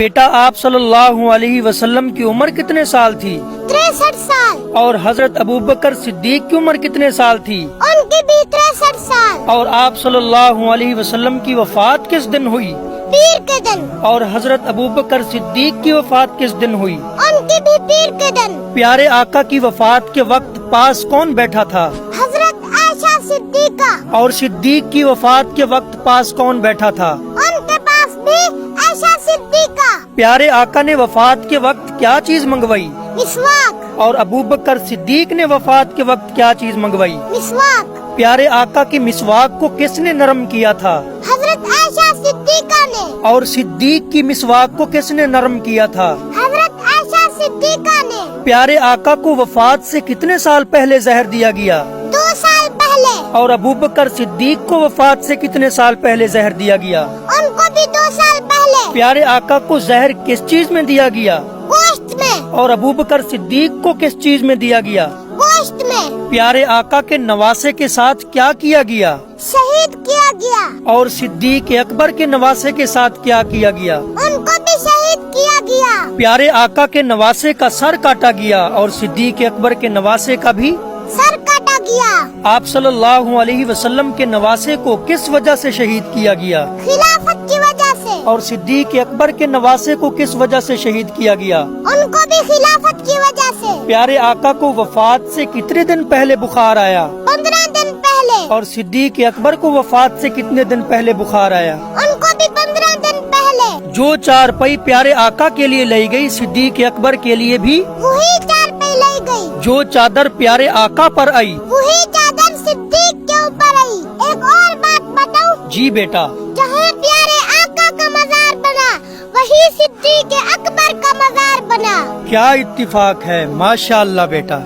بیٹا آپ صلی اللہ علیہ وسلم کی عمر کتنے سال تھی؟ 63 سال۔ اور حضرت ابوبکر صدیق کی عمر کتنے سال تھی؟ ان کی بھی 63 سال۔ اور آپ صلی اللہ علیہ وسلم کی وفات کس دن ہوئی؟ پیر کے دن۔ اور حضرت ابوبکر صدیق کی وفات کس دن ہوئی؟ ان کی بھی پیر کے دن۔ پیارے آقا کی وفات کے وقت پاس کون بیٹھا تھا؟ حضرت عائشہ صدیقہ۔ اور صدیق کی وفات کے وقت پاس کون بیٹھا تھا؟ ان کے پاس بھی عائشہ صدیقہ۔ پیارے آقا نے وفات کے وقت کیا چیز منگوائی؟ مسواک۔ اور ابوبکر صدیق نے وفات کے وقت کیا چیز منگوائی؟ مسواک۔ پیارے آقا کی مسواک کو کس نے نرم کیا تھا؟ حضرت عائشہ صدیقہ نے۔ اور صدیق کی مسواک کو کس نے نرم کیا تھا؟ حضرت عائشہ صدیقہ نے۔ پیارے آقا کو وفات سے کتنے سال پہلے زہر دیا گیا؟ 2 سال پہلے۔ اور ابوبکر صدیق کو وفات سے کتنے سال پہلے زہر دیا گیا؟ ان کو بھی 2 سال پہلے۔ پیارے آقا کو زہر کس چیز میں دیا گیا؟ گوشت میں۔ اور ابوبکر صدیق کو کس چیز میں دیا گیا؟ گوشت میں۔ پیارے آقا کے نواسے کے ساتھ کیا کیا گیا؟ شہید کیا گیا۔ اور صدیق اکبر کے نواسے کے ساتھ کیا کیا گیا؟ ان کو بھی شہید کیا گیا۔ پیارے آقا کے نواسے کا سر کاٹا گیا اور صدیق اکبر کے نواسے کا بھی سر کاٹا گیا۔ آپ صلی اللہ علیہ وسلم کے نواسے کو کس وجہ سے شہید کیا گیا؟ خلافت کی وجہ سے۔ اور صدیق اکبر کے نواسے کو کس وجہ سے شہید کیا گیا؟ ان کو بھی خلافت کی وجہ سے۔ پیارے آقا کو وفات سے کتنے دن پہلے بخار آیا؟ 15 دن پہلے۔ اور صدیق اکبر کو وفات سے کتنے دن پہلے بخار آیا؟ ان کو بھی 15 دن پہلے۔ جو چارپائی پیارے آقا کے لیے لائی گئی صدیق اکبر کے لیے بھی وہی چارپائی لائی گئی۔ جو چادر پیارے آقا پر آئی وہی چادر صدیق کے اوپر آئی۔ ایک اور بات بتاؤں؟ جی بیٹا۔ جہاں پیارے آقا کا مزار بنا وہی صدیق اکبر کا مزار بنا۔ کیا اتفاق ہے، ماشاء اللہ بیٹا۔